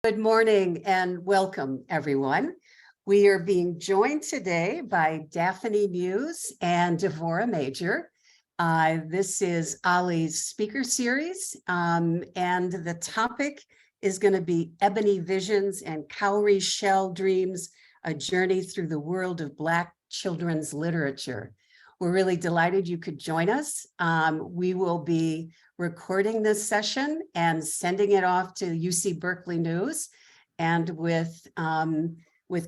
Good morning and welcome, everyone. We are being joined today by Daphne Muse and Devorah Major. This is OLLI's speaker series, and the topic is going to be Ebony Visions and Cowrie Shell Dreams, a journey through the world of Black children's literature. We're really delighted you could join us. We will be recording this session and sending it off to UC Berkeley News. And with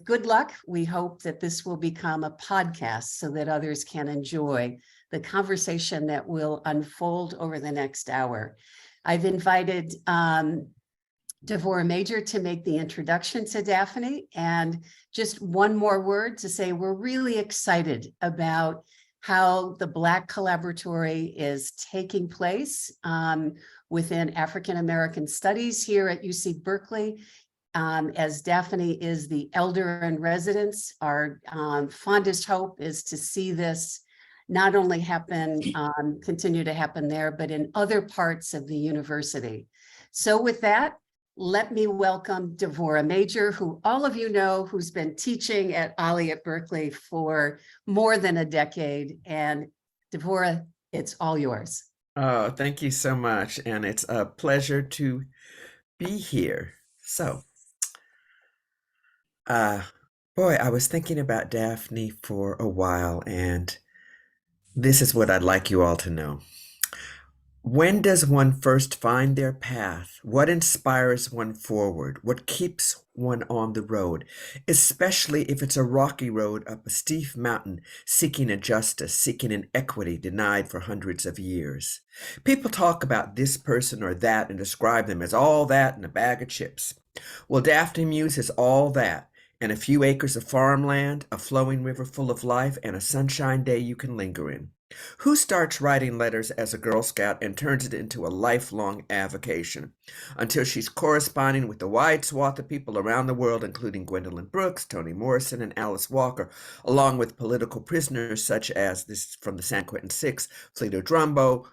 good luck, we hope that this will become a podcast so that others can enjoy the conversation that will unfold over the next hour. I've invited Devorah Major to make the introduction to Daphne, and just one more word to say we're really excited about how the Black Collaboratory is taking place within African American Studies here at UC Berkeley. As Daphne is the elder in residence, our fondest hope is to see this not only happen, continue to happen there, but in other parts of the university. So with that, let me welcome Devorah Major, who all of you know, who's been teaching at OLLI at Berkeley for more than a decade. And Devorah, it's all yours. Oh, thank you so much. And it's a pleasure to be here. So, boy, I was thinking about Daphne for a while, and this is what I'd like you all to know. When does one first find their path? What inspires one forward? What keeps one on the road? Especially if it's a rocky road up a steep mountain, seeking a justice, seeking an equity denied for hundreds of years. People talk about this person or that and describe them as all that and a bag of chips. Well, Daphne Muse is all that, and a few acres of farmland, a flowing river full of life, and a sunshine day you can linger in. Who starts writing letters as a Girl Scout and turns it into a lifelong avocation until she's corresponding with the wide swath of people around the world, including Gwendolyn Brooks, Toni Morrison, and Alice Walker, along with political prisoners such as, this from the San Quentin Six, Flito Drumbo,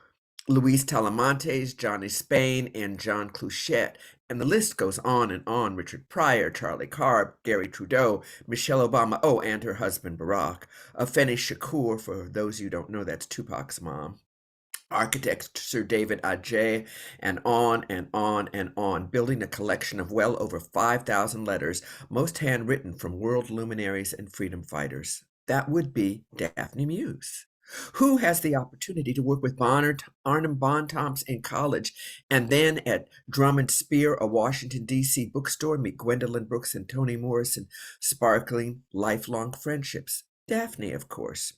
Luis Talamantes, Johnny Spain, and John Cluchette. And the list goes on and on. Richard Pryor, Charlie Carr, Gary Trudeau, Michelle Obama, oh, and her husband Barack. Afeni Shakur, for those you don't know, that's Tupac's mom. Architect Sir David Adjaye, and on and on and on, building a collection of well over 5,000 letters, most handwritten from world luminaries and freedom fighters. That would be Daphne Muse. Who has the opportunity to work with Arnhem Bontemps in college and then at Drummond Spear, a Washington, D.C. bookstore, meet Gwendolyn Brooks and Toni Morrison, sparkling lifelong friendships? Daphne, of course.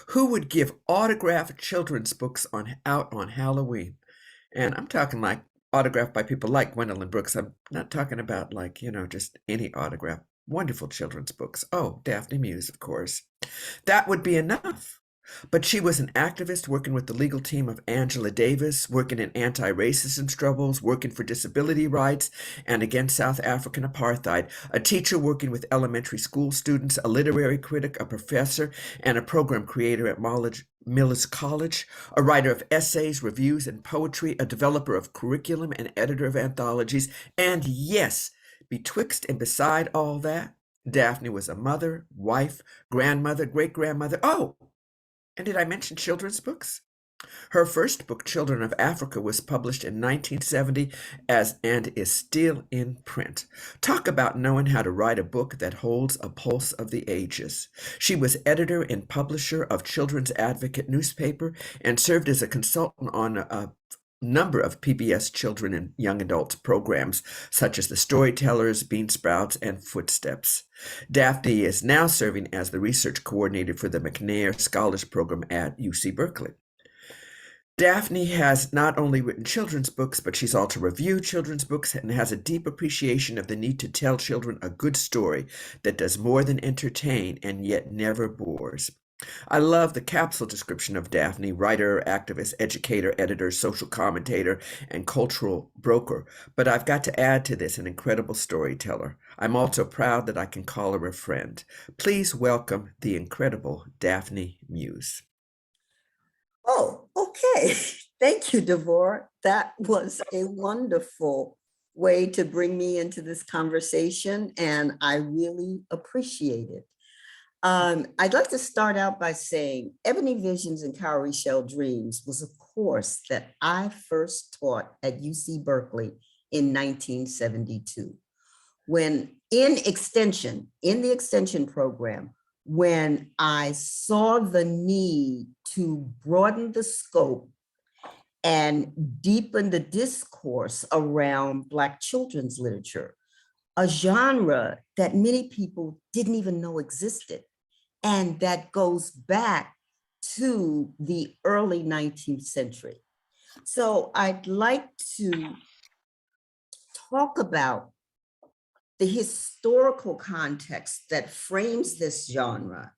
Who would give autographed children's books out on Halloween? And I'm talking like autographed by people like Gwendolyn Brooks. I'm not talking about like, just any autograph. Wonderful children's books. Oh, Daphne Muse, of course. That would be enough. But she was an activist working with the legal team of Angela Davis, working in anti-racism struggles, working for disability rights and against South African apartheid, a teacher working with elementary school students, a literary critic, a professor, and a program creator at Millis College, a writer of essays, reviews, and poetry, a developer of curriculum and editor of anthologies, and yes, betwixt and beside all that, Daphne was a mother, wife, grandmother, great-grandmother. Oh! And did I mention children's books? Her first book, Children of Africa, was published in 1970 and is still in print. Talk about knowing how to write a book that holds a pulse of the ages. She was editor and publisher of Children's Advocate newspaper and served as a consultant on a number of PBS children and young adults programs, such as The Storytellers, Bean Sprouts, and Footsteps. Daphne is now serving as the research coordinator for the McNair Scholars Program at UC Berkeley. Daphne has not only written children's books, but she's also reviewed children's books and has a deep appreciation of the need to tell children a good story that does more than entertain and yet never bores. I love the capsule description of Daphne: writer, activist, educator, editor, social commentator, and cultural broker. But I've got to add to this an incredible storyteller. I'm also proud that I can call her a friend. Please welcome the incredible Daphne Muse. Oh, okay. Thank you, Devorah. That was a wonderful way to bring me into this conversation, and I really appreciate it. I'd like to start out by saying Ebony Visions and Cowrie Shell Dreams was a course that I first taught at UC Berkeley in 1972. When in the extension program, when I saw the need to broaden the scope and deepen the discourse around Black children's literature, a genre that many people didn't even know existed, and that goes back to the early 19th century. So I'd like to talk about the historical context that frames this genre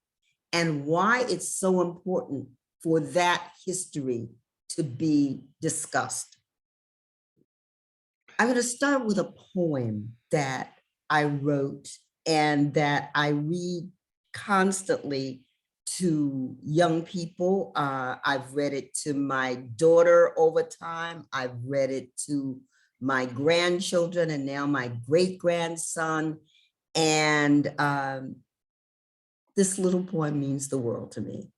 and why it's so important for that history to be discussed. I'm going to start with a poem that I wrote and that I read constantly to young people. I've read it to my daughter over time. I've read it to my grandchildren and now my great-grandson. And this little poem means the world to me.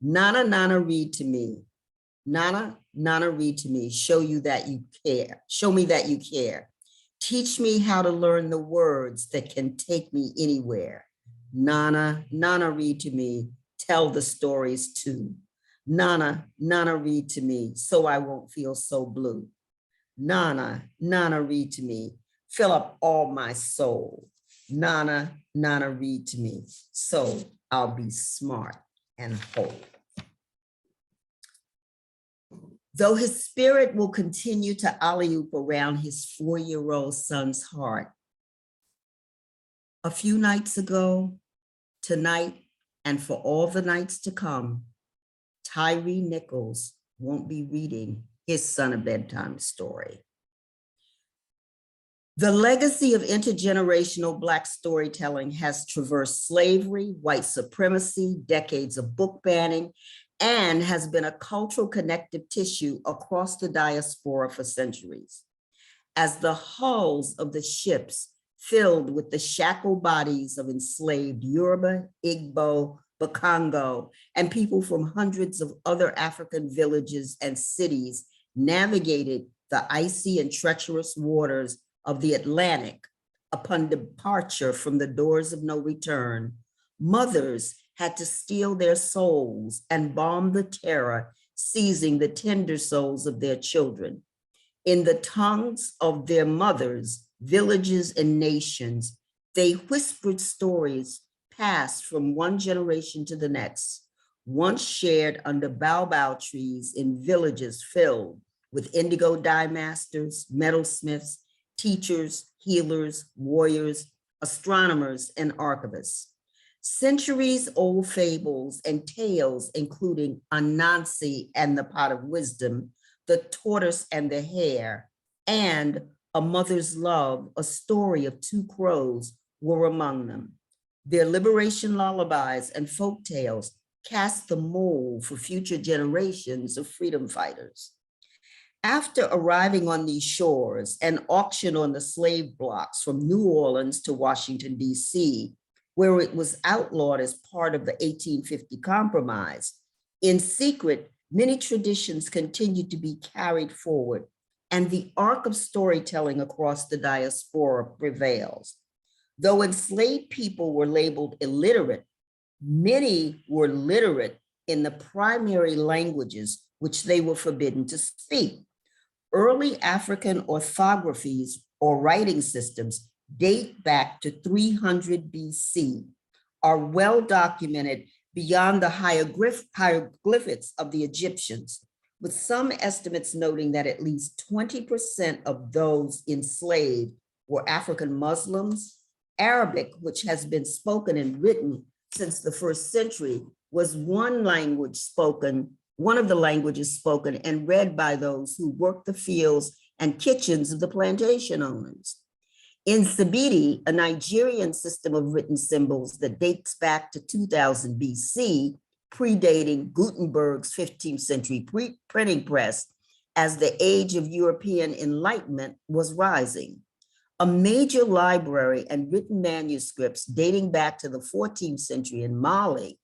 Nana, Nana, read to me. Nana, Nana, read to me. Show you that you care. Show me that you care. Teach me how to learn the words that can take me anywhere. Nana, Nana, read to me. Tell the stories too. Nana, Nana, read to me so I won't feel so blue. Nana, Nana, read to me. Fill up all my soul. Nana, Nana, read to me so I'll be smart and whole. Though his spirit will continue to alley-oop around his 4-year-old son's heart. A few nights ago, tonight, and for all the nights to come, Tyree Nichols won't be reading his son a bedtime story. The legacy of intergenerational Black storytelling has traversed slavery, white supremacy, decades of book banning, and has been a cultural connective tissue across the diaspora for centuries. As the hulls of the ships filled with the shackled bodies of enslaved Yoruba, Igbo, Bakongo, and people from hundreds of other African villages and cities navigated the icy and treacherous waters of the Atlantic upon departure from the doors of no return, mothers had to steal their souls and bomb the terror, seizing the tender souls of their children. In the tongues of their mothers, villages, and nations, they whispered stories passed from one generation to the next, once shared under baobab trees in villages filled with indigo dye masters, metalsmiths, teachers, healers, warriors, astronomers, and archivists. Centuries-old fables and tales, including Anansi and the Pot of Wisdom, the Tortoise and the Hare, and A Mother's Love, a story of two crows, were among them. Their liberation lullabies and folk tales cast the mold for future generations of freedom fighters. After arriving on these shores and auctioned on the slave blocks from New Orleans to Washington, D.C., where it was outlawed as part of the 1850 Compromise, in secret, many traditions continued to be carried forward, and the arc of storytelling across the diaspora prevails. Though enslaved people were labeled illiterate, many were literate in the primary languages which they were forbidden to speak. Early African orthographies or writing systems date back to 300 BC, are well documented beyond the hieroglyphics of the Egyptians, with some estimates noting that at least 20% of those enslaved were African Muslims. Arabic, which has been spoken and written since the 1st century, was one of the languages spoken and read by those who worked the fields and kitchens of the plantation owners. In Sabidi, a Nigerian system of written symbols that dates back to 2000 BC, predating Gutenberg's 15th century printing press, as the age of European enlightenment was rising. A major library and written manuscripts dating back to the 14th century in Mali,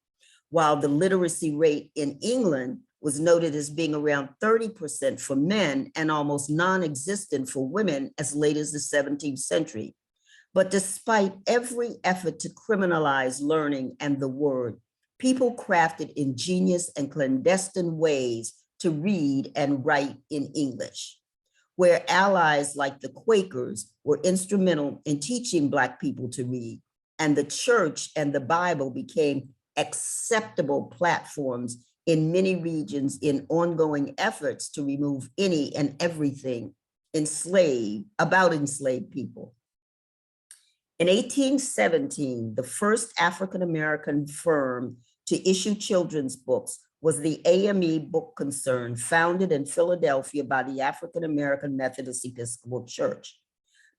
while the literacy rate in England was noted as being around 30% for men and almost non-existent for women as late as the 17th century. But despite every effort to criminalize learning and the word, people crafted ingenious and clandestine ways to read and write in English, where allies like the Quakers were instrumental in teaching Black people to read, and the church and the Bible became acceptable platforms in many regions in ongoing efforts to remove any and everything about enslaved people. In 1817, the first African-American firm to issue children's books was the AME Book Concern, founded in Philadelphia by the African-American Methodist Episcopal Church.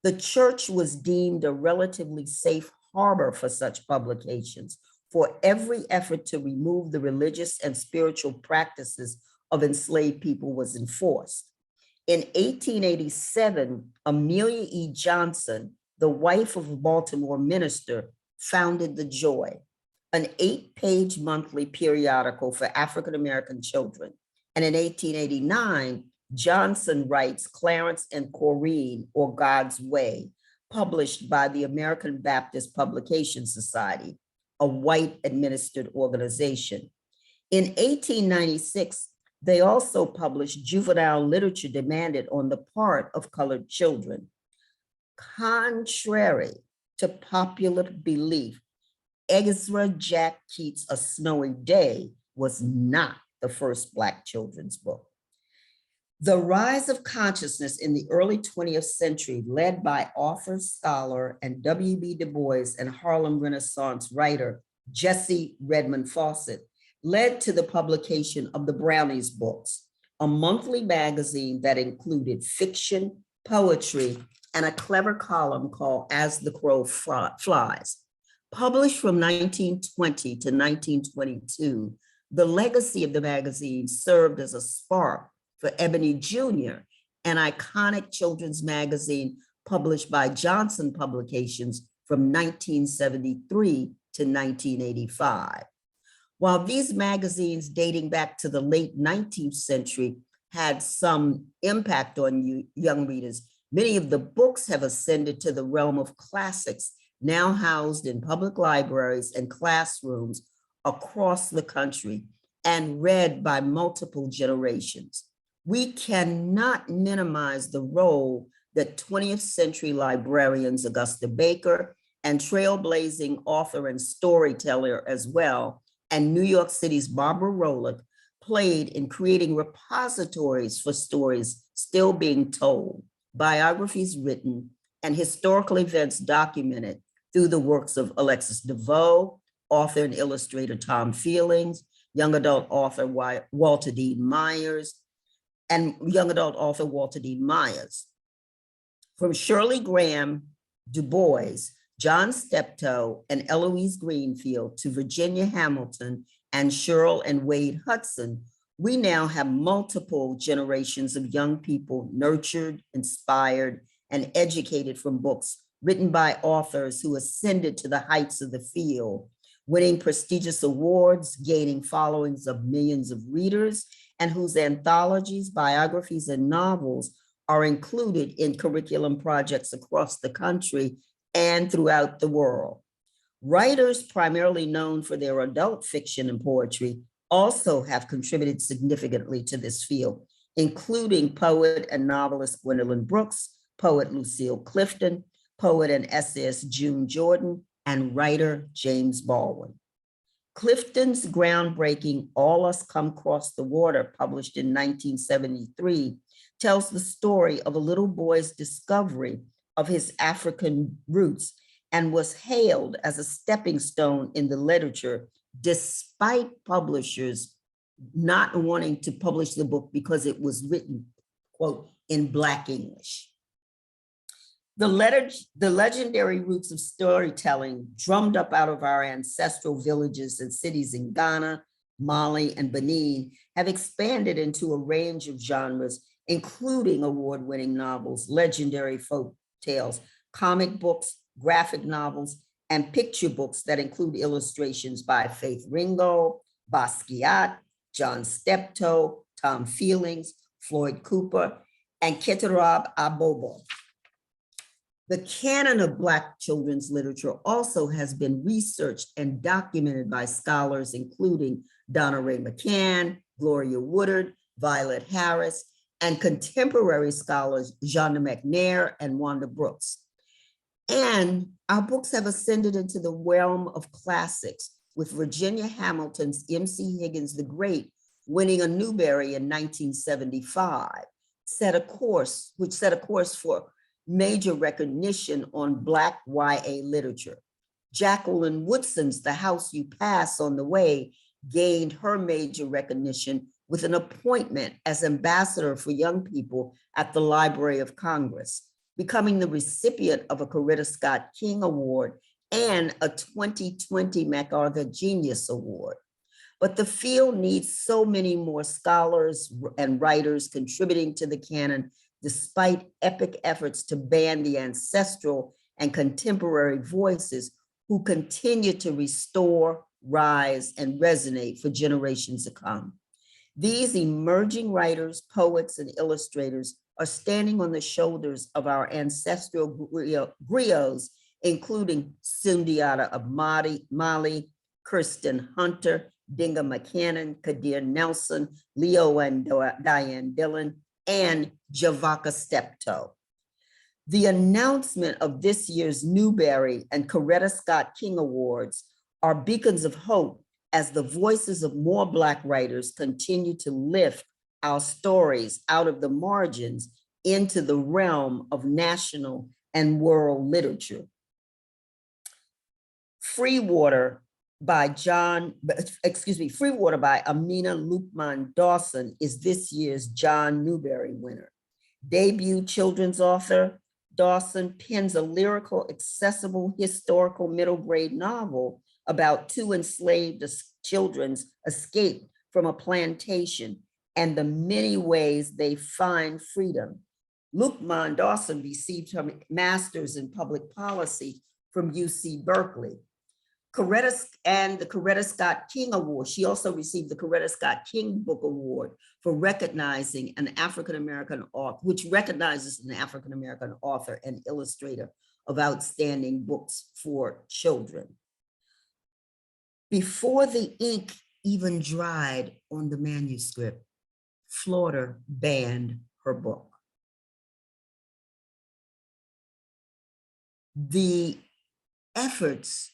The church was deemed a relatively safe harbor for such publications, for every effort to remove the religious and spiritual practices of enslaved people was enforced. In 1887, Amelia E. Johnson, the wife of a Baltimore minister, founded The Joy, an 8-page monthly periodical for African-American children. And in 1889, Johnson writes Clarence and Corinne, or God's Way, published by the American Baptist Publication Society, a white-administered organization. In 1896, they also published juvenile literature demanded on the part of colored children. Contrary to popular belief, Ezra Jack Keats' A Snowy Day was not the first Black children's book. The rise of consciousness in the early 20th century, led by author, scholar, and W.B. Du Bois and Harlem Renaissance writer Jessie Redmond Fawcett, led to the publication of the Brownies books, a monthly magazine that included fiction, poetry, and a clever column called As the Crow Flies. Published from 1920 to 1922, the legacy of the magazine served as a spark for Ebony Jr., an iconic children's magazine published by Johnson Publications from 1973 to 1985. While these magazines dating back to the late 19th century had some impact on young readers, many of the books have ascended to the realm of classics, now housed in public libraries and classrooms across the country and read by multiple generations. We cannot minimize the role that 20th century librarians Augusta Baker and trailblazing author and storyteller as well, and New York City's Barbara Rolick played in creating repositories for stories still being told, biographies written, and historical events documented through the works of Alexis DeVoe, author and illustrator Tom Feelings, young adult author Walter D. Myers, and young adult author Walter D. Myers. From Shirley Graham, Du Bois, John Steptoe, and Eloise Greenfield to Virginia Hamilton and Cheryl and Wade Hudson, we now have multiple generations of young people nurtured, inspired, and educated from books written by authors who ascended to the heights of the field, winning prestigious awards, gaining followings of millions of readers, and whose anthologies, biographies, and novels are included in curriculum projects across the country and throughout the world. Writers primarily known for their adult fiction and poetry also have contributed significantly to this field, including poet and novelist Gwendolyn Brooks, poet Lucille Clifton, poet and essayist June Jordan, and writer James Baldwin. Clifton's groundbreaking All Us Come Cross the Water, published in 1973, tells the story of a little boy's discovery of his African roots and was hailed as a stepping stone in the literature, despite publishers not wanting to publish the book because it was written, quote, in Black English. The legendary roots of storytelling drummed up out of our ancestral villages and cities in Ghana, Mali, and Benin have expanded into a range of genres, including award-winning novels, legendary folk tales, comic books, graphic novels, and picture books that include illustrations by Faith Ringgold, Basquiat, John Steptoe, Tom Feelings, Floyd Cooper, and Keturab Abobo. The canon of Black children's literature also has been researched and documented by scholars including Donna Ray McCann, Gloria Woodard, Violet Harris, and contemporary scholars Jonna McNair and Wanda Brooks. And our books have ascended into the realm of classics, with Virginia Hamilton's M.C. Higgins the Great winning a Newbery in 1975, which set a course for major recognition on Black YA literature. Jacqueline Woodson's The House You Pass on the Way gained her major recognition with an appointment as ambassador for young people at the Library of Congress, becoming the recipient of a Coretta Scott King Award and a 2020 MacArthur Genius Award. But the field needs so many more scholars and writers contributing to the canon, despite epic efforts to ban the ancestral and contemporary voices who continue to restore, rise, and resonate for generations to come. These emerging writers, poets, and illustrators are standing on the shoulders of our ancestral griots, including Sundiata of Mali, Kirsten Hunter, Dinga McCannon, Kadir Nelson, Leo and Diane Dillon, and Javaka Steptoe. The announcement of this year's Newbery and Coretta Scott King Awards are beacons of hope as the voices of more Black writers continue to lift our stories out of the margins into the realm of national and world literature. Free Water by Amina Lukman Dawson is this year's John Newbery winner. Debut children's author, Dawson pens a lyrical, accessible, historical middle grade novel about two enslaved children's escape from a plantation and the many ways they find freedom. Lukman Dawson received her master's in public policy from UC Berkeley. And the Coretta Scott King Award. She also received the Coretta Scott King Book Award for recognizing an African-American author, which recognizes an African-American author and illustrator of outstanding books for children. Before the ink even dried on the manuscript, Florida banned her book. The efforts,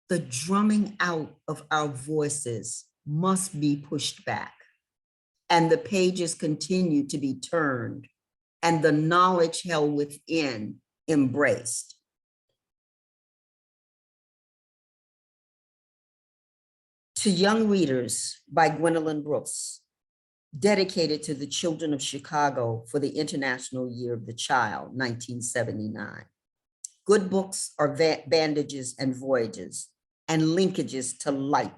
the drumming out of our voices must be pushed back, and the pages continue to be turned and the knowledge held within embraced. To Young Readers by Gwendolyn Brooks, dedicated to the children of Chicago for the International Year of the Child, 1979. Good books are bandages and voyages, and linkages to light,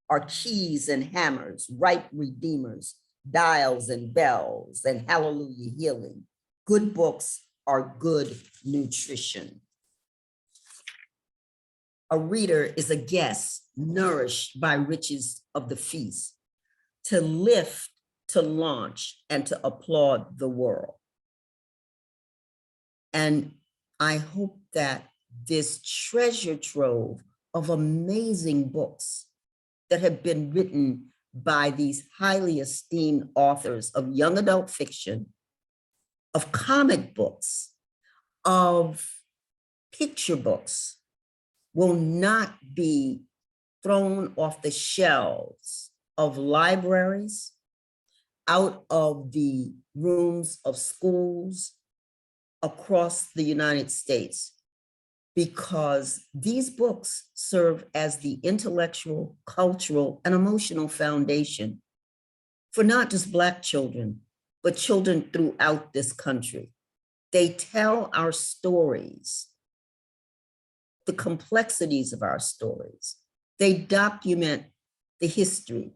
are keys and hammers, ripe redeemers, dials and bells, and hallelujah healing. Good books are good nutrition. A reader is a guest nourished by riches of the feast, to lift, to launch, and to applaud the world. And I hope that this treasure trove of amazing books that have been written by these highly esteemed authors of young adult fiction, of comic books, of picture books, will not be thrown off the shelves of libraries, out of the rooms of schools across the United States, because these books serve as the intellectual, cultural, and emotional foundation for not just Black children, but children throughout this country. They tell our stories, the complexities of our stories. They document the history.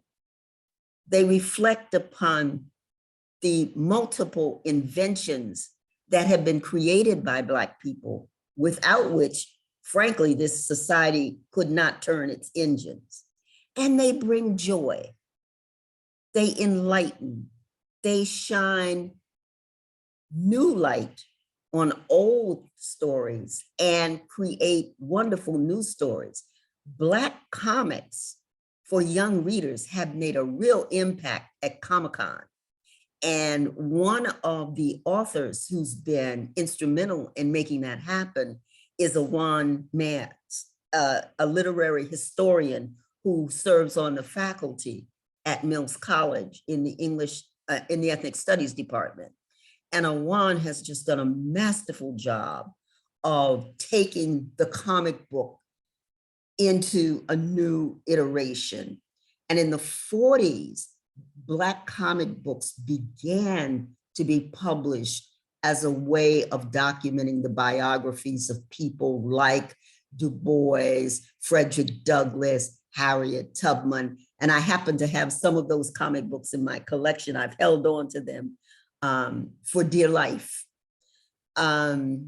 They reflect upon the multiple inventions that have been created by Black people, without which, frankly, this society could not turn its engines. And they bring joy. They enlighten. They shine new light on old stories and create wonderful new stories. Black comics for young readers have made a real impact at Comic-Con. And one of the authors who's been instrumental in making that happen is Awan Mance, a literary historian who serves on the faculty at Mills College in the in the Ethnic Studies department. And Awan has just done a masterful job of taking the comic book into a new iteration. And in the 40s, Black comic books began to be published as a way of documenting the biographies of people like Du Bois, Frederick Douglass, Harriet Tubman. And I happen to have some of those comic books in my collection. I've held on to them for dear life. So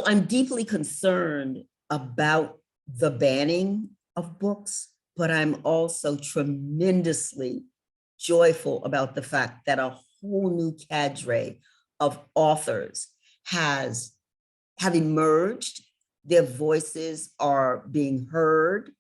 I'm deeply concerned about the banning of books, but I'm also tremendously joyful about the fact that a whole new cadre of authors have emerged. Their voices are being heard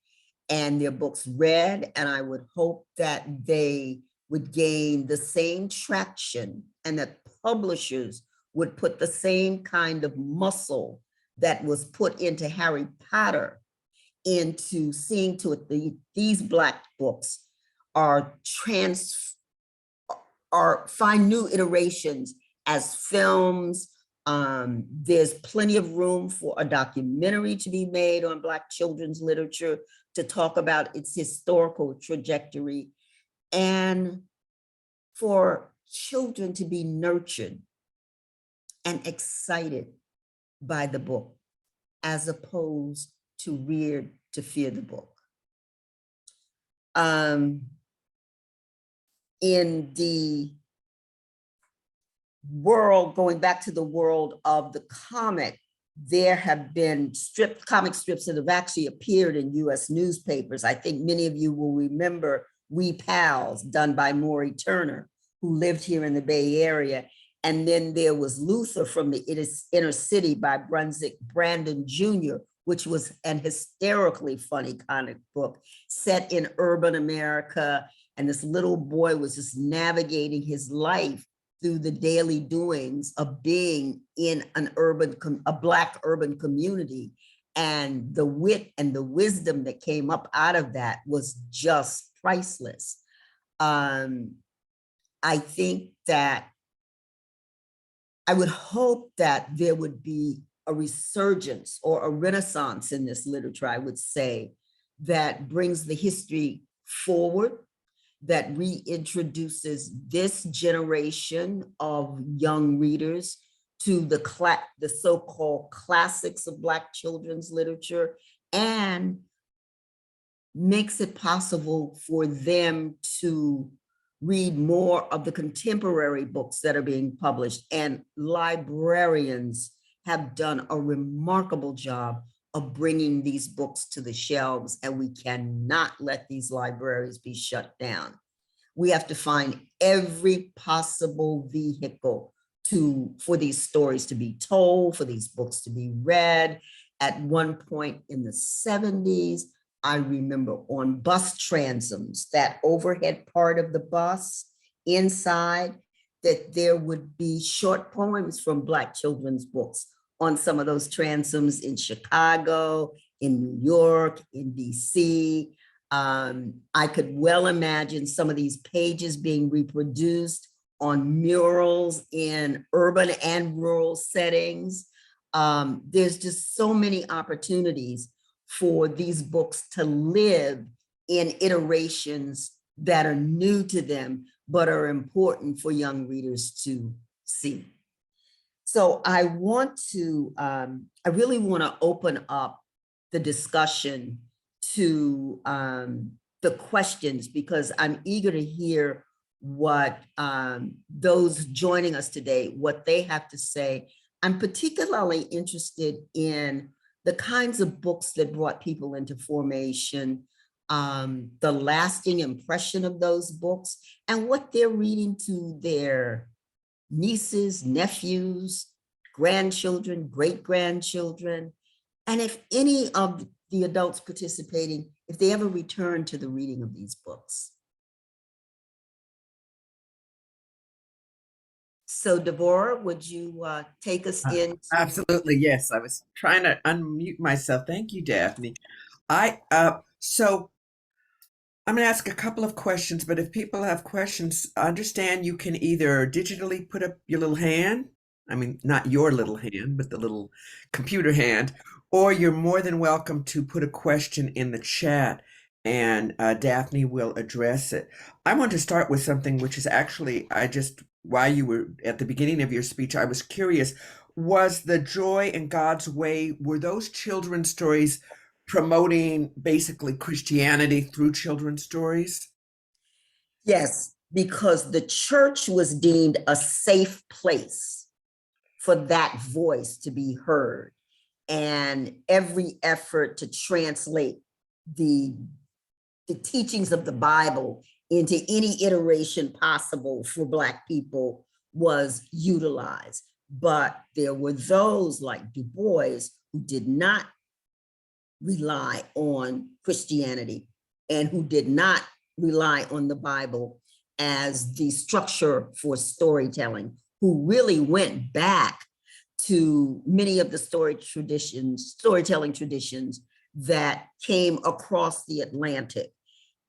and their books read, and I would hope that they would gain the same traction and that publishers would put the same kind of muscle that was put into Harry Potter into seeing to it these Black books find new iterations as films. There's plenty of room for a documentary to be made on Black children's literature to talk about its historical trajectory, and for children to be nurtured and excited by the book, as opposed to reared to fear the book. In the world, going back to the world of the comic, there have been comic strips that have actually appeared in US newspapers. I think many of you will remember We Pals, done by Maury Turner, who lived here in the Bay Area. And then there was Luther from the Inner City by Brunswick Brandon Jr., which was an hysterically funny comic book set in urban America. And this little boy was just navigating his life through the daily doings of being in a Black urban community. And the wit and the wisdom that came up out of that was just priceless. I think that I would hope that there would be a resurgence or a renaissance in this literature, I would say, that brings the history forward, that reintroduces this generation of young readers to the so-called classics of Black children's literature, and makes it possible for them to read more of the contemporary books that are being published. And librarians have done a remarkable job of bringing these books to the shelves, and we cannot let these libraries be shut down. We have to find every possible vehicle for these stories to be told, for these books to be read. At one point in the 70s, I remember on bus transoms, that overhead part of the bus inside, that there would be short poems from Black children's books on some of those transoms in Chicago, in New York, in DC. I could well imagine some of these pages being reproduced on murals in urban and rural settings. There's just so many opportunities for these books to live in iterations that are new to them, but are important for young readers to see. So I really want to open up the discussion to the questions, because I'm eager to hear what those joining us today, what they have to say. I'm particularly interested in the kinds of books that brought people into formation, the lasting impression of those books, and what they're reading to their nieces, nephews, grandchildren, great-grandchildren, and if any of the adults participating, if they ever return to the reading of these books. So Devorah, would you take us in? Absolutely, yes. I was trying to unmute myself. Thank you, Daphne. So I'm going to ask a couple of questions, but if people have questions, understand you can either digitally put up your little hand, I mean, not your little hand, but the little computer hand, or you're more than welcome to put a question in the chat and Daphne will address it. I want to start with something which is actually, while you were at the beginning of your speech, I was curious, was the Joy in God's Way, were those children's stories promoting basically Christianity through children's stories? Yes, because the church was deemed a safe place for that voice to be heard. And every effort to translate the teachings of the Bible into any iteration possible for Black people was utilized. But there were those like Du Bois who did not rely on Christianity and who did not rely on the Bible as the structure for storytelling, who really went back to many of the storytelling traditions that came across the Atlantic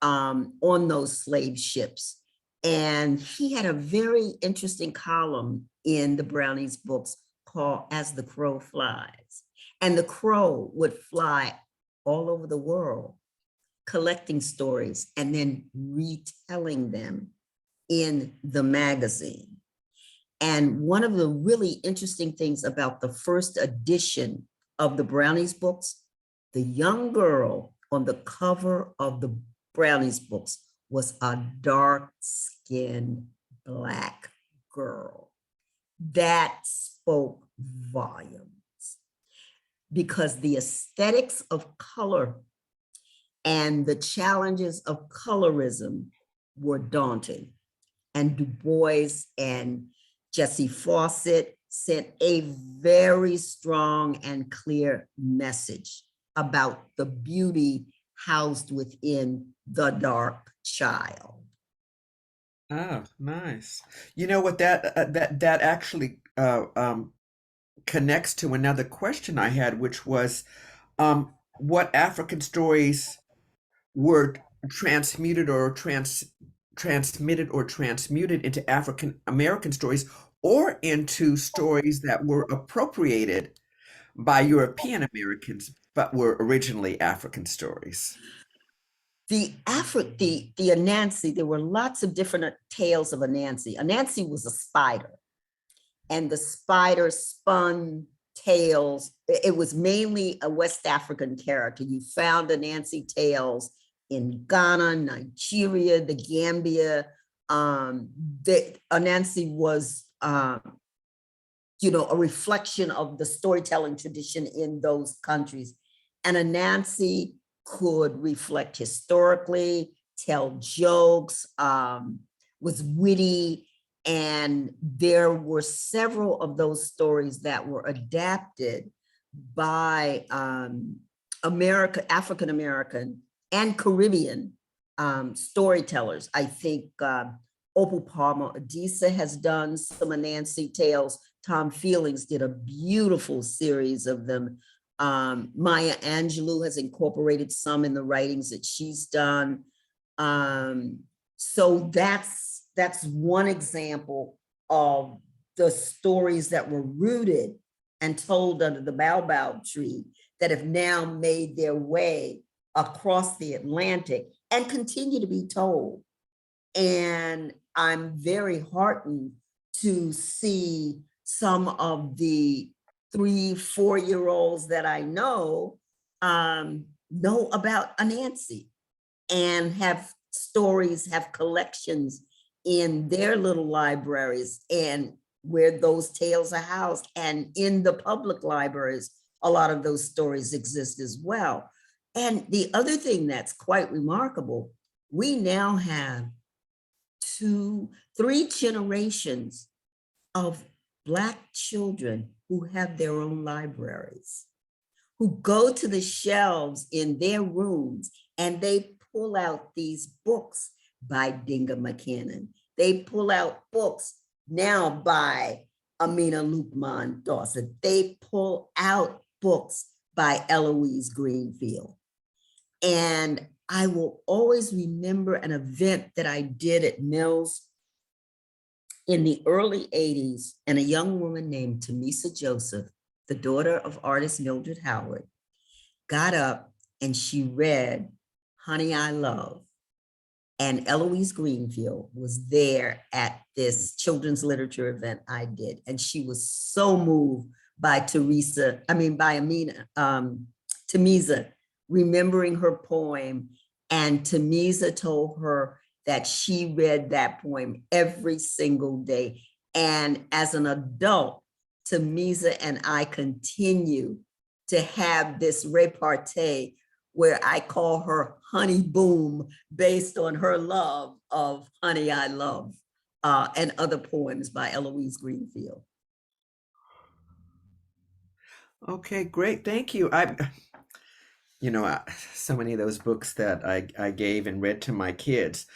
on those slave ships. And he had a very interesting column in the Brownies books called As the Crow Flies. And the crow would fly all over the world, collecting stories and then retelling them in the magazine. And one of the really interesting things about the first edition of the Brownies books, the young girl on the cover of the Brownies books was a dark-skinned Black girl. That spoke volumes because the aesthetics of color and the challenges of colorism were daunting. And Du Bois and Jessie Fawcett sent a very strong and clear message about the beauty housed within the dark child. Oh, nice. You know what, that actually connects to another question I had, which was what African stories were transmitted or transmuted into African American stories or into stories that were appropriated by European Americans, but were originally African stories. The Anansi, there were lots of different tales of Anansi. Anansi was a spider, and the spider spun tales. It was mainly a West African character. You found Anansi tales in Ghana, Nigeria, the Gambia. Anansi was, a reflection of the storytelling tradition in those countries. And Anansi could reflect historically, tell jokes, was witty, and there were several of those stories that were adapted by African American and Caribbean storytellers. I think Opal Palmer Adisa has done some Anansi tales. Tom Feelings did a beautiful series of them. Maya Angelou has incorporated some in the writings that she's done. So that's one example of the stories that were rooted and told under the baobab tree that have now made their way across the Atlantic and continue to be told. And I'm very heartened to see some of the 3-4-year-olds that I know about Anansi and have stories, have collections in their little libraries and where those tales are housed. And in the public libraries, a lot of those stories exist as well. And the other thing that's quite remarkable, we now have 3 generations of Black children who have their own libraries, who go to the shelves in their rooms and they pull out these books by Dinga McKinnon. They pull out books now by Amina Lukman Dawson. They pull out books by Eloise Greenfield. And I will always remember an event that I did at Mills in the early 80s, and a young woman named Tamisa Joseph, the daughter of artist Mildred Howard, got up and she read Honey, I Love. And Eloise Greenfield was there at this children's literature event I did. And she was so moved by Tamisa, remembering her poem. And Tamisa told her that she read that poem every single day. And as an adult, Tamisa and I continue to have this repartee where I call her Honey Boom based on her love of Honey, I Love, and other poems by Eloise Greenfield. Okay, great. Thank you. So many of those books that I gave and read to my kids.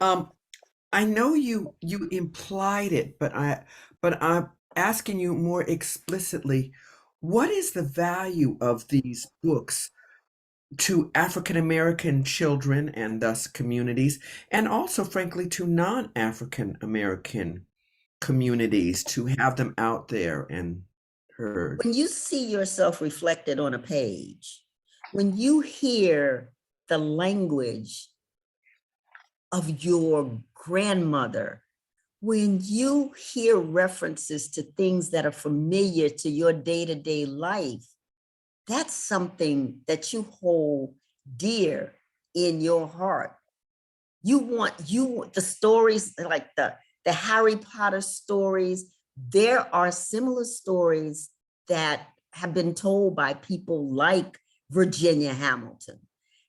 I know you implied it, but I'm asking you more explicitly, what is the value of these books to African American children and thus communities, and also, frankly, to non-African American communities, to have them out there and heard? When you see yourself reflected on a page, when you hear the language of your grandmother, when you hear references to things that are familiar to your day-to-day life, that's something that you hold dear in your heart. You want the stories like the Harry Potter stories. There are similar stories that have been told by people like Virginia Hamilton,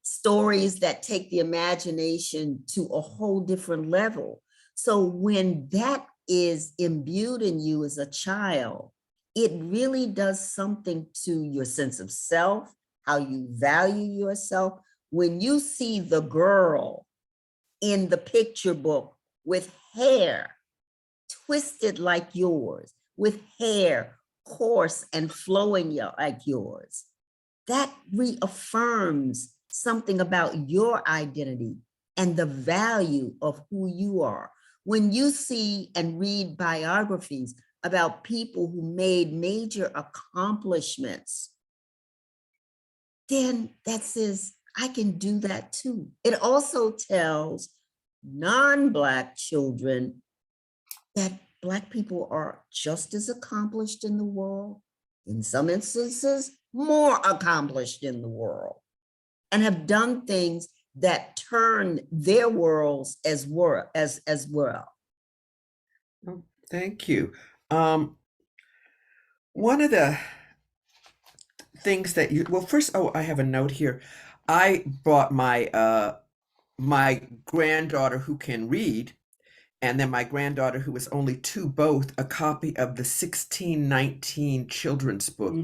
stories that take the imagination to a whole different level. So when that is imbued in you as a child, it really does something to your sense of self, how you value yourself. When you see the girl in the picture book with hair twisted like yours, with hair coarse and flowing like yours, that reaffirms something about your identity and the value of who you are. When you see and read biographies about people who made major accomplishments, then that says, I can do that too. It also tells non-Black children that Black people are just as accomplished in the world, in some instances, more accomplished in the world, and have done things that turn their worlds as well. Oh, thank you. One of the things that first, I have a note here. I brought my my granddaughter who can read, and then my granddaughter who was only 2, both a copy of the 1619 children's book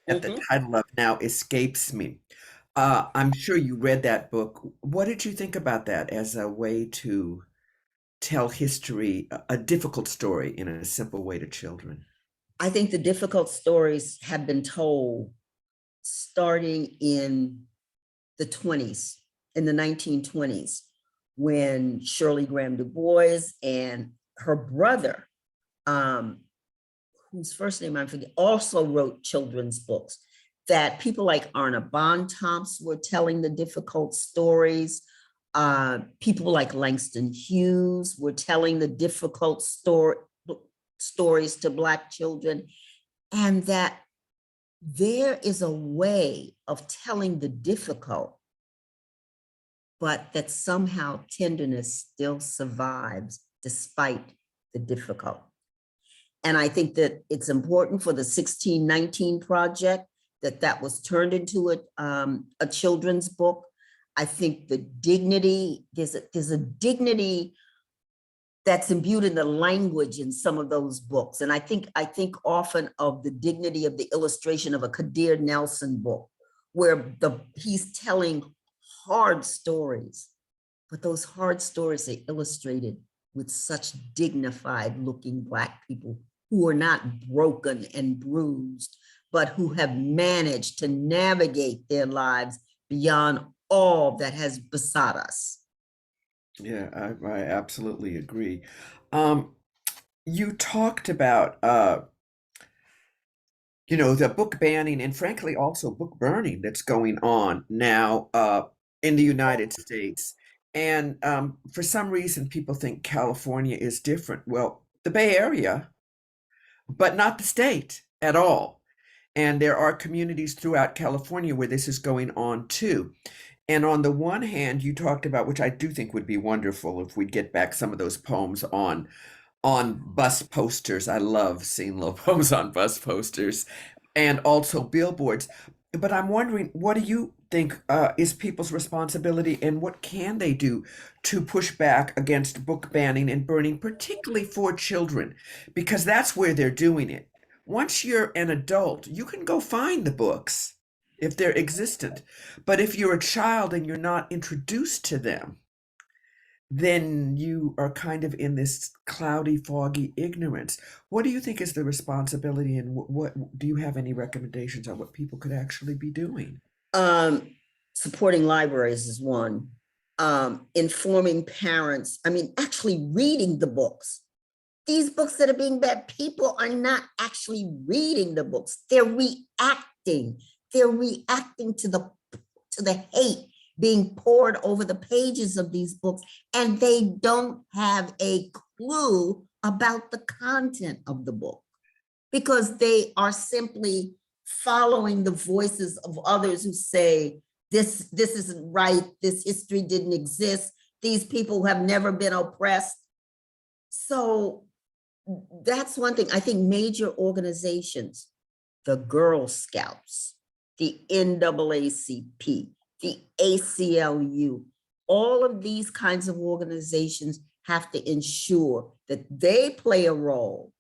that the title of now escapes me. I'm sure you read that book. What did you think about that as a way to tell history, a difficult story in a simple way to children? I think the difficult stories have been told starting in the 20s, in the 1920s, when Shirley Graham Du Bois and her brother, whose first name I forget, also wrote children's books, that people like Arna Bontemps were telling the difficult stories. People like Langston Hughes were telling the difficult stories to Black children, and that there is a way of telling the difficult, but that somehow tenderness still survives despite the difficult. And I think that it's important for the 1619 project that was turned into a children's book. I think the dignity, there's a dignity that's imbued in the language in some of those books. And I think often of the dignity of the illustration of a Kadir Nelson book, where he's telling hard stories, but those hard stories are illustrated with such dignified looking Black people who are not broken and bruised, but who have managed to navigate their lives beyond all that has besought us. Yeah, I absolutely agree. You talked about, the book banning and frankly also book burning that's going on now in the United States. And for some reason, people think California is different. Well, the Bay Area, but not the state at all. And there are communities throughout California where this is going on too. And on the one hand, you talked about, which I do think would be wonderful if we'd get back some of those poems on bus posters. I love seeing little poems on bus posters and also billboards. But I'm wondering, what do you think is people's responsibility and what can they do to push back against book banning and burning, particularly for children? Because that's where they're doing it. Once you're an adult, you can go find the books if they're existent. But if you're a child and you're not introduced to them, then you are kind of in this cloudy, foggy ignorance. What do you think is the responsibility, and what do you have any recommendations on what people could actually be doing? Supporting libraries is one. Informing parents, actually reading the books. These books that are being banned, people are not actually reading the books. They're reacting. They're reacting to the hate being poured over the pages of these books, and they don't have a clue about the content of the book because they are simply following the voices of others who say, this isn't right, this history didn't exist, these people have never been oppressed. So that's one thing. I think major organizations, the Girl Scouts, the NAACP, the ACLU, all of these kinds of organizations have to ensure that they play a role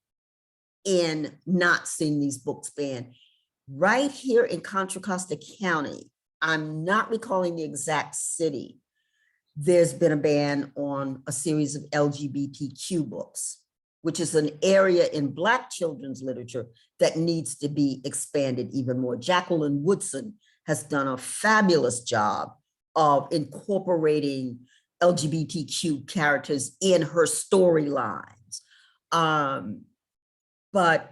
in not seeing these books banned. Right here in Contra Costa County, I'm not recalling the exact city, there's been a ban on a series of LGBTQ books, which is an area in Black children's literature that needs to be expanded even more. Jacqueline Woodson has done a fabulous job of incorporating LGBTQ characters in her storylines. But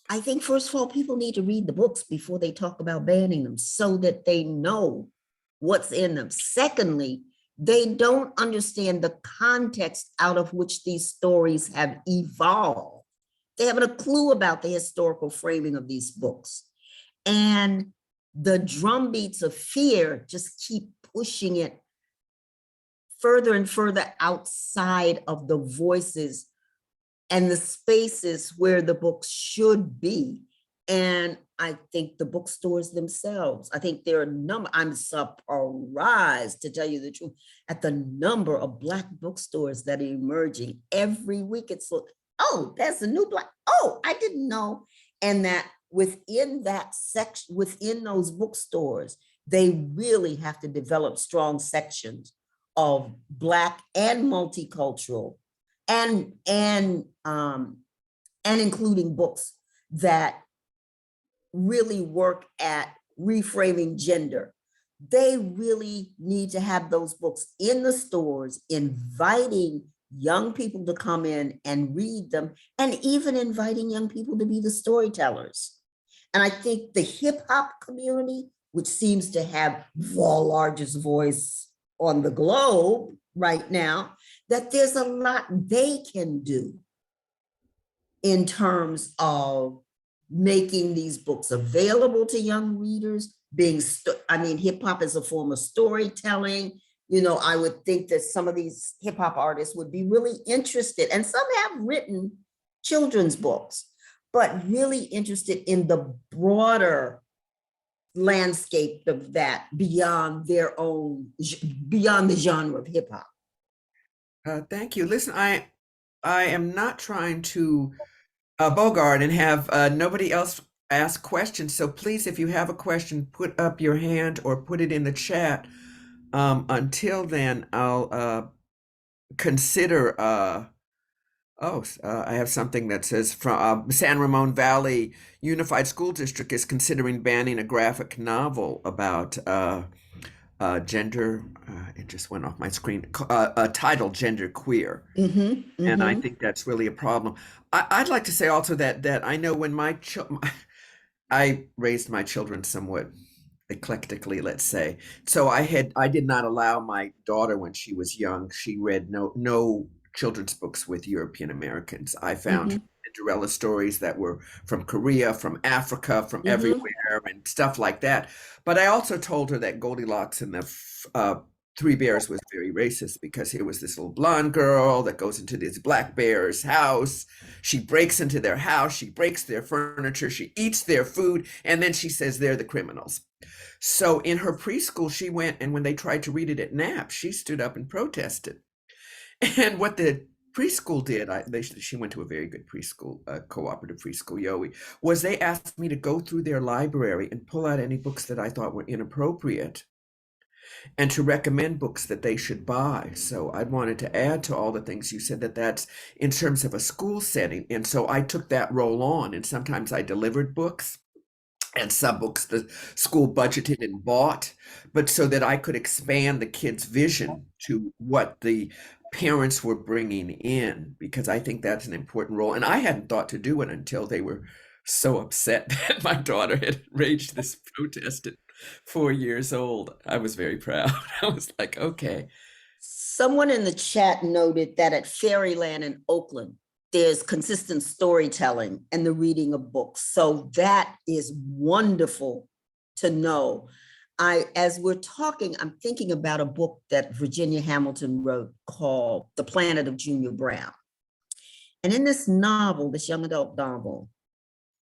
I think, first of all, people need to read the books before they talk about banning them so that they know what's in them. Secondly, they don't understand the context out of which these stories have evolved. They haven't a clue about the historical framing of these books. And the drumbeats of fear just keep pushing it further and further outside of the voices and the spaces where the books should be. And I think the bookstores themselves, I think there are a number, I'm surprised, to tell you the truth, at the number of Black bookstores that are emerging. Every week it's, oh, there's a new Black, oh, I didn't know. And that within that section, within those bookstores, they really have to develop strong sections of Black and multicultural and including books that really work at reframing gender. They really need to have those books in the stores, inviting young people to come in and read them, and even inviting young people to be the storytellers. And I think the hip hop community, which seems to have the largest voice on the globe right now, that there's a lot they can do in terms of making these books available to young readers, hip hop is a form of storytelling. I would think that some of these hip hop artists would be really interested, and some have written children's books, but really interested in the broader landscape of that beyond beyond the genre of hip hop. Thank you. Listen, I am not trying to bogart and have nobody else ask questions. So please, if you have a question, put up your hand or put it in the chat. Until then, I'll consider. I have something that says from San Ramon Valley Unified School District is considering banning a graphic novel about gender. It just went off my screen. Titled "Gender Queer." And I think that's really a problem. I'd like to say also that I know when I raised my children somewhat eclectically, let's say. So I did not allow my daughter when she was young. She read no children's books with European Americans. I found Cinderella stories that were from Korea, from Africa, from everywhere, and stuff like that. But I also told her that Goldilocks and the Three Bears was very racist because here was this little blonde girl that goes into this black bear's house. She breaks into their house, she breaks their furniture, she eats their food, and then she says they're the criminals. So in her preschool, she went, and when they tried to read it at nap, she stood up and protested. And what the preschool did, she went to a very good preschool, cooperative preschool, Yowie, was they asked me to go through their library and pull out any books that I thought were inappropriate and to recommend books that they should buy. So I wanted to add to all the things you said that's in terms of a school setting. And so I took that role on, and sometimes I delivered books. And some books the school budgeted and bought, but so that I could expand the kids' vision to what the parents were bringing in, because I think that's an important role. And I hadn't thought to do it until they were so upset that my daughter had raged this protest at 4 years old. I was very proud. I was like, okay. Someone in the chat noted that at Fairyland in Oakland, there's consistent storytelling and the reading of books. So that is wonderful to know. As we're talking, I'm thinking about a book that Virginia Hamilton wrote called The Planet of Junior Brown. And in this novel, this young adult novel,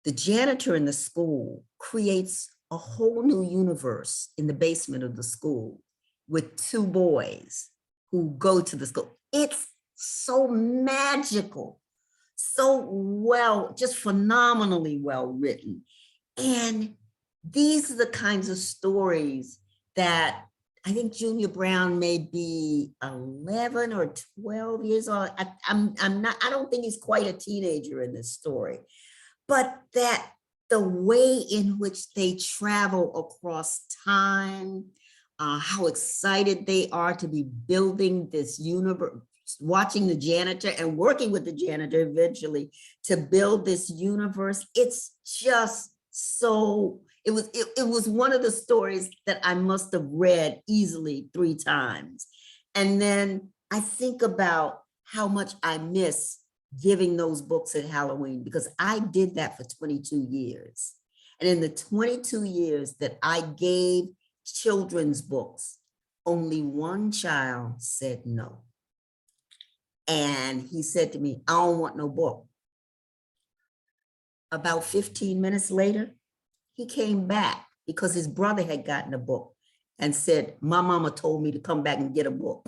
the janitor in the school creates a whole new universe in the basement of the school with two boys who go to the school. It's so magical, so well, just phenomenally well written. And these are the kinds of stories that I think Junior Brown may be 11 or 12 years old. I don't think he's quite a teenager in this story, but that the way in which they travel across time, how excited they are to be building this universe, watching the janitor and working with the janitor eventually to build this universe. It's just so, it was one of the stories that I must have read easily 3 times. And then I think about how much I miss giving those books at Halloween, because I did that for 22 years. And in the 22 years that I gave children's books, only one child said no. And he said to me, I don't want no book. About 15 minutes later, he came back because his brother had gotten a book and said, my mama told me to come back and get a book.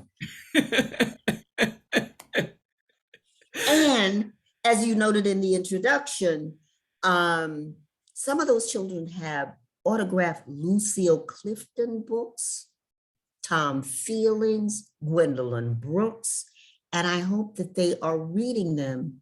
And as you noted in the introduction, some of those children have autographed Lucille Clifton books, Tom Fielding's, Gwendolyn Brooks, and I hope that they are reading them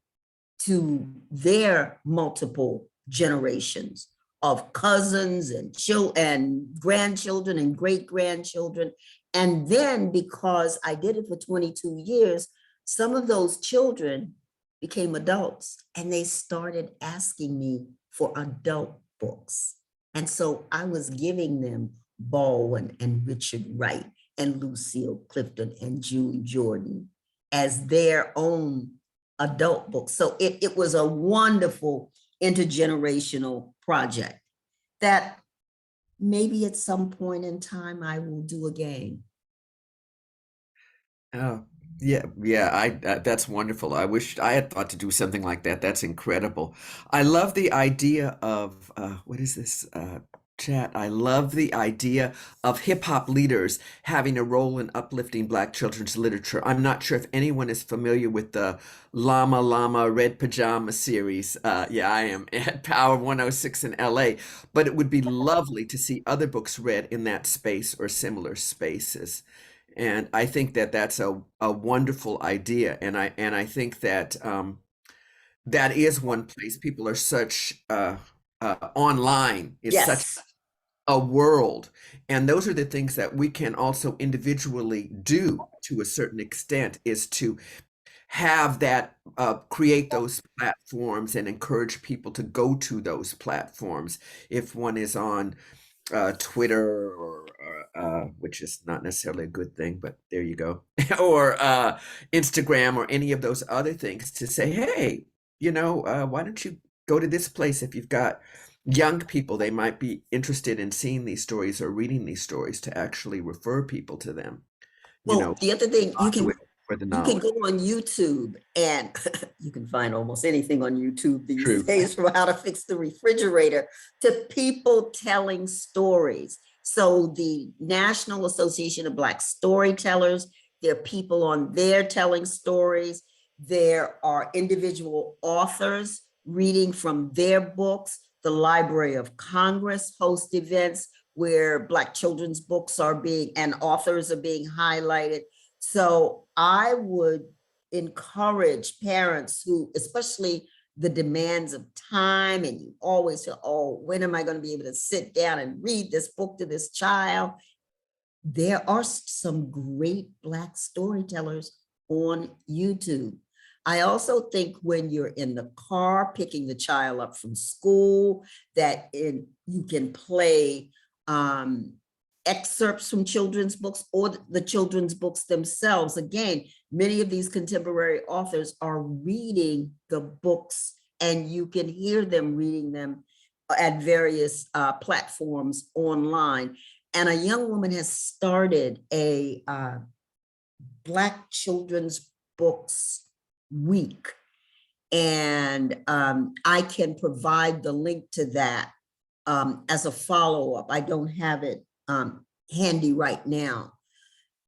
to their multiple generations of cousins and grandchildren and great-grandchildren. And then, because I did it for 22 years, some of those children became adults and they started asking me for adult books. And so I was giving them Baldwin and Richard Wright and Lucille Clifton and June Jordan as their own adult books. So it was a wonderful intergenerational project that maybe at some point in time I will do again. Oh, yeah, that's wonderful. I wish I had thought to do something like that. That's incredible. I love the idea of what is this chat? I love the idea of hip hop leaders having a role in uplifting Black children's literature. I'm not sure if anyone is familiar with the Llama Llama Red Pajama series. Yeah, I am at Power 106 in LA, but it would be lovely to see other books read in that space or similar spaces. And I think that that's a wonderful idea. And I think that that is one place people are such online is such Yes. a world. And those are the things that we can also individually do to a certain extent is to have that create those platforms and encourage people to go to those platforms. If one is on Twitter or which is not necessarily a good thing, but there you go, or Instagram or any of those other things to say, hey, why don't you go to this place if you've got young people, they might be interested in seeing these stories or reading these stories to actually refer people to them, you know, Well, the other thing, for the you can knowledge. go on YouTube and you can find almost anything on YouTube these True. days, from how to fix the refrigerator to people telling stories. So the National Association of Black Storytellers, there are people on there telling stories. There are individual authors reading from their books. The Library of Congress hosts events where Black children's books are being, and authors are being highlighted. So I would encourage parents who, especially the demands of time, and you always feel, oh, when am I going to be able to sit down and read this book to this child? There are some great Black storytellers on YouTube. I also think when you're in the car picking the child up from school, you can play excerpts from children's books or the children's books themselves. Again, many of these contemporary authors are reading the books, and you can hear them reading them at various platforms online. And a young woman has started a Black children's books week. And I can provide the link to that as a follow-up. I don't have it handy right now.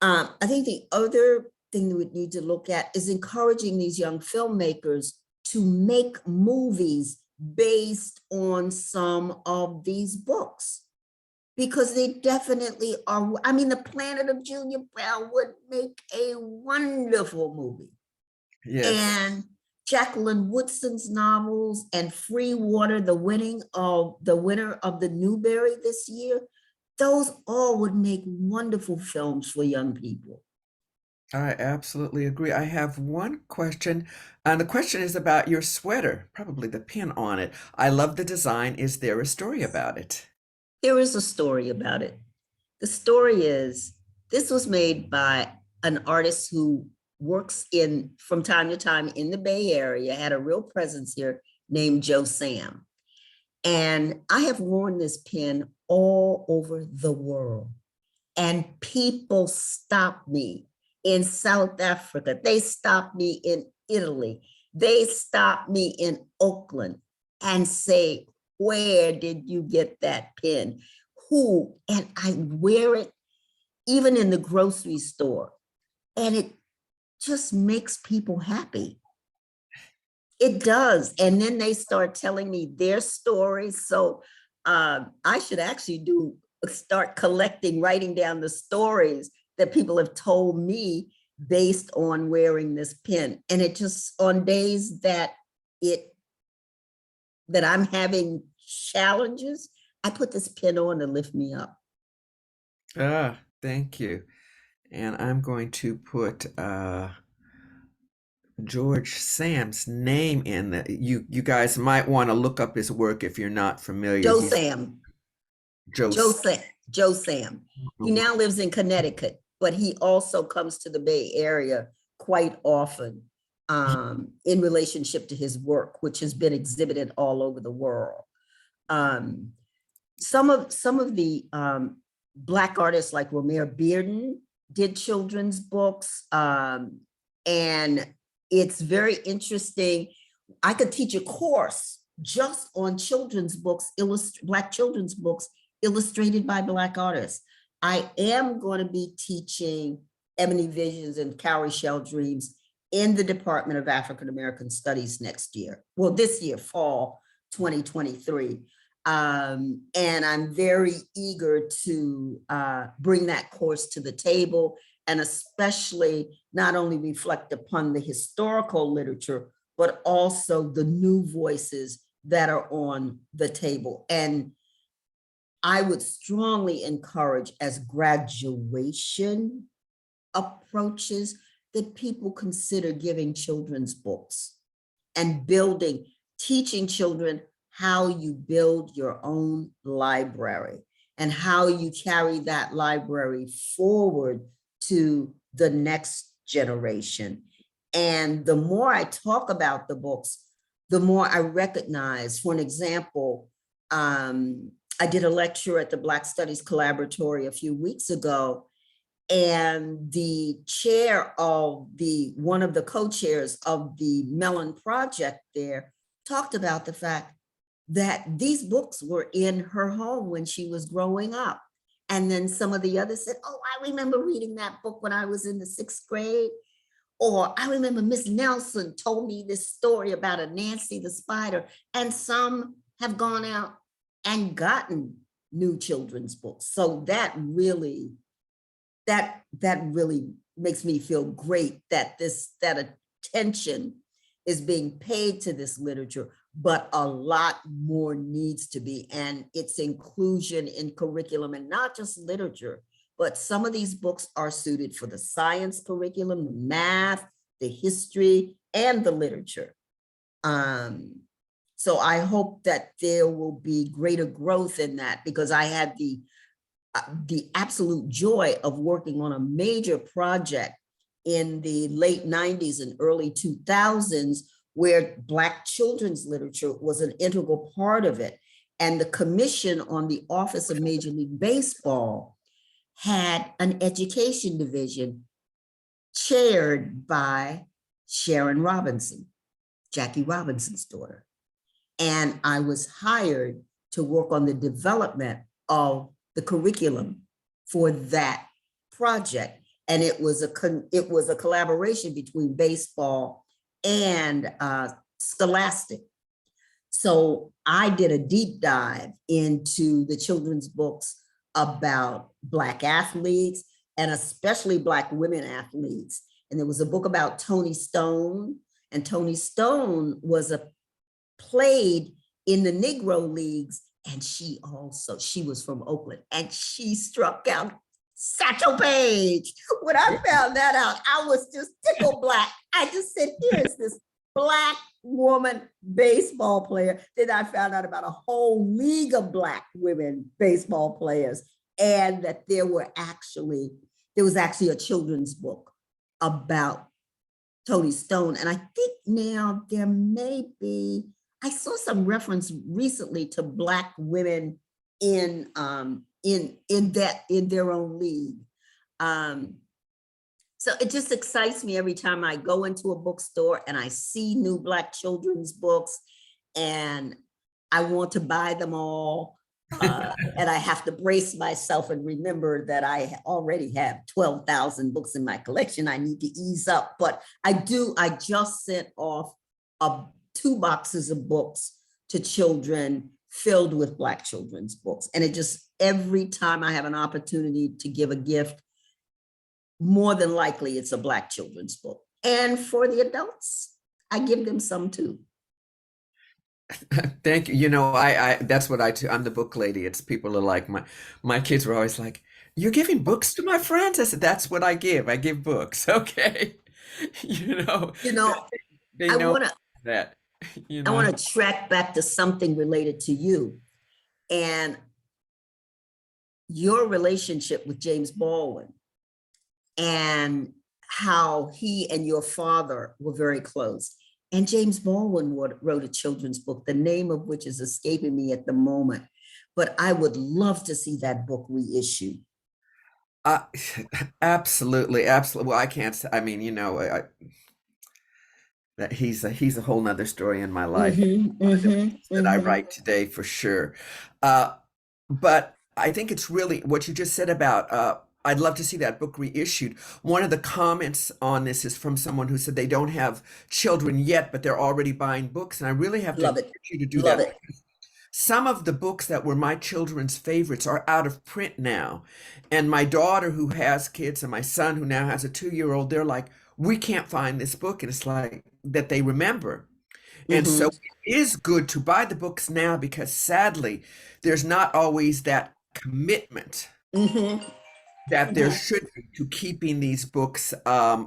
I think the other thing that we need to look at is encouraging these young filmmakers to make movies based on some of these books, because they definitely are. I mean, The Planet of Junior Brown would make a wonderful movie. Yes. And Jacqueline Woodson's novels and Free Water, the winner of the Newbery this year, those all would make wonderful films for young people. I absolutely agree. I have one question, and the question is about your sweater, probably the pin on it. I love the design. Is there a story about it? There is a story about it. The story is, this was made by an artist who works from time to time in the Bay Area, had a real presence here, named Joe Sam. And I have worn this pin all over the world. And people stop me in South Africa. They stop me in Italy. They stop me in Oakland and say, where did you get that pin? Who? And I wear it even in the grocery store. And it just makes people happy. It does. And then they start telling me their stories. So I should actually start collecting, writing down the stories that people have told me based on wearing this pin. And it just, on days that I'm having challenges, I put this pin on to lift me up. Ah, thank you. And I'm going to put George Sam's name in the you guys might want to look up his work if you're not familiar. Joe He's Sam. Joe. Joe Sam. He now lives in Connecticut, but he also comes to the Bay Area quite often in relationship to his work, which has been exhibited all over the world. Some of the Black artists like Romare Bearden did children's books. And it's very interesting. I could teach a course just on children's books, Black children's books illustrated by Black artists. I am going to be teaching Ebony Visions and Cowrie Shell Dreams in the Department of African American Studies next year. Well, this year, fall 2023. And I'm very eager to bring that course to the table, and especially not only reflect upon the historical literature, but also the new voices that are on the table. And I would strongly encourage, as graduation approaches, that people consider giving children's books and teaching children how you build your own library and how you carry that library forward to the next generation. And the more I talk about the books, the more I recognize. For an example, I did a lecture at the Black Studies Collaboratory a few weeks ago, and the chair of one of the co-chairs of the Mellon Project there talked about the fact that these books were in her home when she was growing up. And then some of the others said, oh, I remember reading that book when I was in the 6th grade. Or I remember Miss Nelson told me this story about a Nancy the Spider. And some have gone out and gotten new children's books. So that really makes me feel great that that attention is being paid to this literature, but a lot more needs to be, and its inclusion in curriculum, and not just literature, but some of these books are suited for the science curriculum, the math, the history, and the literature. So I hope that there will be greater growth in that, because I had the absolute joy of working on a major project in the late 90s and early 2000s, where Black children's literature was an integral part of it. And the commission on the Office of Major League Baseball had an education division chaired by Sharon Robinson, Jackie Robinson's daughter. And I was hired to work on the development of the curriculum for that project. And it was a collaboration between baseball and Scholastic. So I did a deep dive into the children's books about Black athletes, and especially Black women athletes. And there was a book about Toni Stone, and Toni Stone was played in the Negro Leagues, and she was from Oakland, and she struck out Satchel Paige. When I found that out, I was just tickled black. I just said, here's this Black woman baseball player. Then I found out about a whole league of Black women baseball players, and that there was actually a children's book about Toni Stone. And I think now there may be, I saw some reference recently to Black women in their own league. So it just excites me every time I go into a bookstore and I see new Black children's books, and I want to buy them all. And I have to brace myself and remember that I already have 12,000 books in my collection. I need to ease up, but I just sent off 2 boxes of books to children filled with Black children's books. And it just, every time I have an opportunity to give a gift, more than likely it's a Black children's book. And for the adults, I give them some too. Thank you. You know, I that's what I do. I'm the book lady. It's people are like, my kids were always like, you're giving books to my friends? I said, that's what I give. I give books. Okay. You know, they I know want to that, I want to track back to something related to you and your relationship with James Baldwin, and how he and your father were very close. And James Baldwin wrote a children's book, the name of which is escaping me at the moment, but I would love to see that book reissued. Uh, absolutely, absolutely. Well, I can't say, I mean, that he's a whole nother story in my life. Mm-hmm, One of the mm-hmm, reasons that I mm-hmm. write today for sure. Uh, but I think it's really what you just said about I'd love to see that book reissued. One of the comments on this is from someone who said they don't have children yet, but they're already buying books. And I really have to Love it. encourage you to do Love that. it. Some of the books that were my children's favorites are out of print now. And my daughter, who has kids, and my son, who now has a 2-year-old, they're like, we can't find this book. And it's like that they remember. And so Mm-hmm, it is good to buy the books now because sadly, there's not always that commitment mm-hmm, that there mm-hmm, should be to keeping these books alive.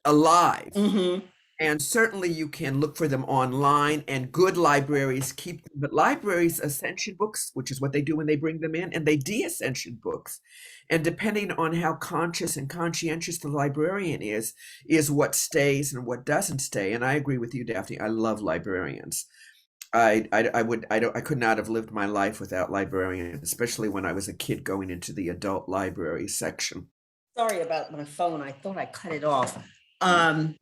mm-hmm. And certainly you can look for them online, and good libraries keep them. But libraries ascension books, which is what they do when they bring them in, and they de-ascension books. And depending on how conscious and conscientious the librarian is what stays and what doesn't stay. And I agree with you, Daphne. I love librarians. I could not have lived my life without librarians, especially when I was a kid going into the adult library section. Sorry about my phone. I thought I cut it off. Um,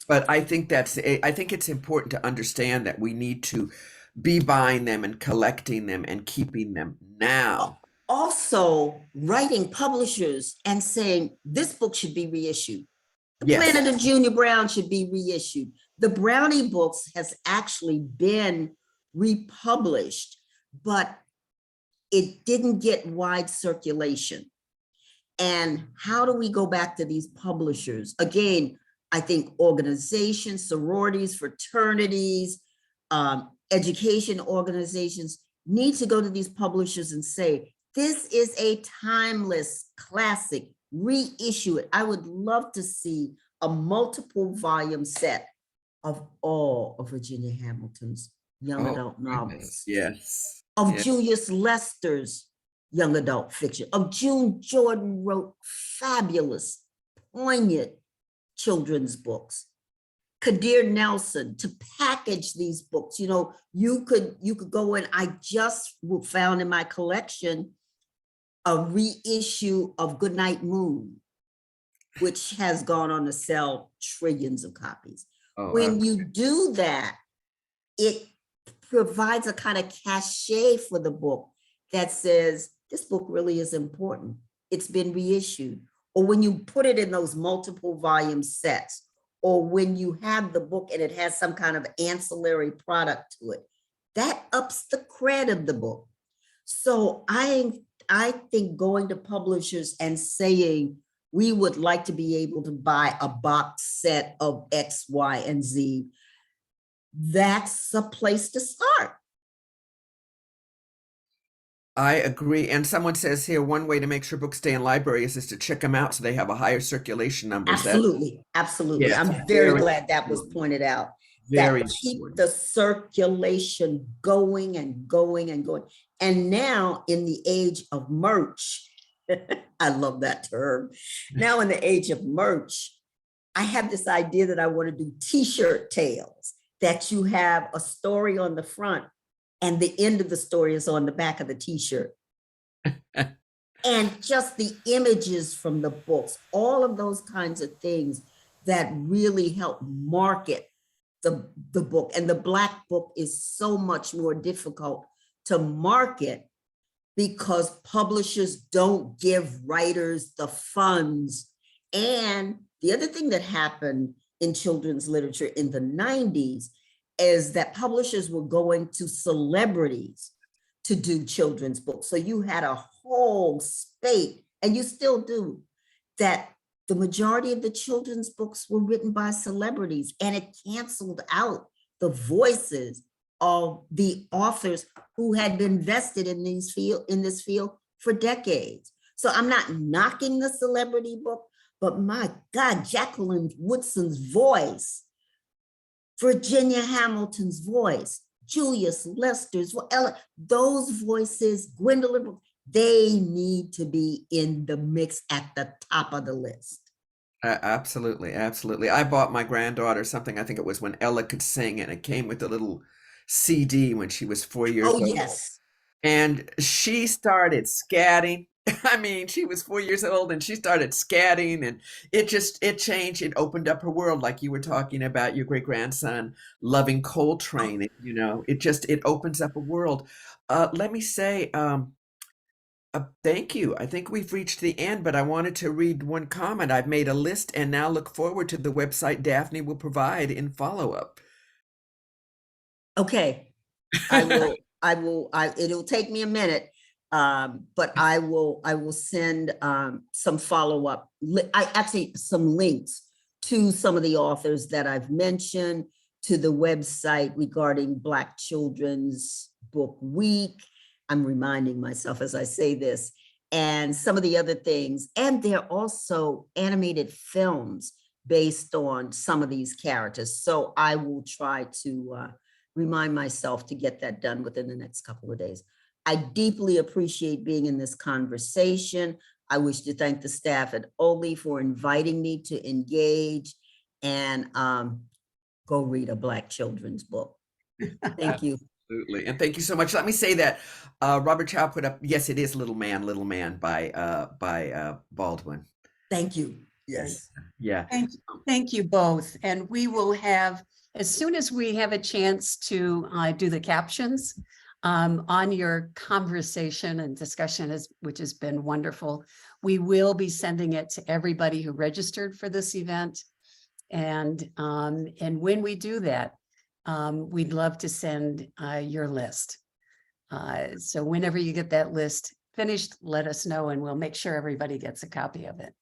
But I think it's important to understand that we need to be buying them and collecting them and keeping them now. Also, writing publishers and saying this book should be reissued. The Yes. Planet of Junior Brown should be reissued. The Brownie books has actually been republished, but it didn't get wide circulation. And how do we go back to these publishers? Again, I think organizations, sororities, fraternities, education organizations need to go to these publishers and say, this is a timeless classic, reissue it. I would love to see a multiple volume set of all of Virginia Hamilton's young Oh, adult goodness. novels, Yes. of Yes. Julius Lester's young adult fiction, of June Jordan wrote fabulous, poignant children's books. Kadir Nelson, to package these books, you could go in. I just found in my collection a reissue of Goodnight Moon, which has gone on to sell trillions of copies. Oh, When you do that, it provides a kind of cachet for the book that says, this book really is important. It's been reissued. Or when you put it in those multiple volume sets, or when you have the book and it has some kind of ancillary product to it, that ups the cred of the book. So I think going to publishers and saying, we would like to be able to buy a box set of X, Y, and Z, that's a place to start. I agree. And someone says here, one way to make sure books stay in libraries is to check them out so they have a higher circulation numbers. Absolutely, absolutely. Yeah, I'm very very glad that was important. pointed out. Very That keep important. the circulation going and going and going. And now in the age of merch, I love that term. Now in the age of merch, I have this idea that I want to do t-shirt tales, that you have a story on the front and the end of the story is on the back of the t-shirt. And just the images from the books, all of those kinds of things that really help market the book. And the Black book is so much more difficult to market because publishers don't give writers the funds. And the other thing that happened in children's literature in the 90s is that publishers were going to celebrities to do children's books. So you had a whole spate, and you still do, that the majority of the children's books were written by celebrities, and it canceled out the voices of the authors who had been vested in this field for decades. So I'm not knocking the celebrity book, but my God, Jacqueline Woodson's voice, Virginia Hamilton's voice, Julius Lester's, those voices, Gwendolyn, they need to be in the mix at the top of the list. Absolutely, absolutely. I bought my granddaughter something, I think it was When Ella Could Sing, and it came with a little CD when she was 4 years old. Oh, yes. And she started scatting. I mean, she was 4 years old and she started scatting, and it changed. It opened up her world, like you were talking about your great grandson loving Coltrane. It opens up a world. Let me say, thank you. I think we've reached the end, but I wanted to read one comment. I've made a list and now look forward to the website Daphne will provide in follow-up. Okay, it'll take me a minute, but I will send some follow-up, some links to some of the authors that I've mentioned, to the website regarding Black Children's Book Week. I'm reminding myself as I say this, and some of the other things. And there are also animated films based on some of these characters. So I will try to remind myself to get that done within the next couple of days. I deeply appreciate being in this conversation. I wish to thank the staff at OLLI for inviting me to engage and go read a Black children's book. Thank you. Absolutely. And thank you so much. Let me say that Robert Chow put up, yes, it is Little Man by Baldwin. Thank you. Yes. Yeah. Thank you both. And we will have, as soon as we have a chance to do the captions on your conversation and discussion, which has been wonderful, we will be sending it to everybody who registered for this event. And when we do that, we'd love to send your list. So whenever you get that list finished, let us know and we'll make sure everybody gets a copy of it.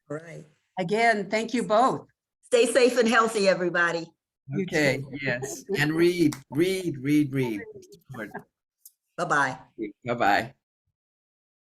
All right. Again, thank you both. Stay safe and healthy, everybody. Okay. Yes. And read. Bye-bye. Bye-bye.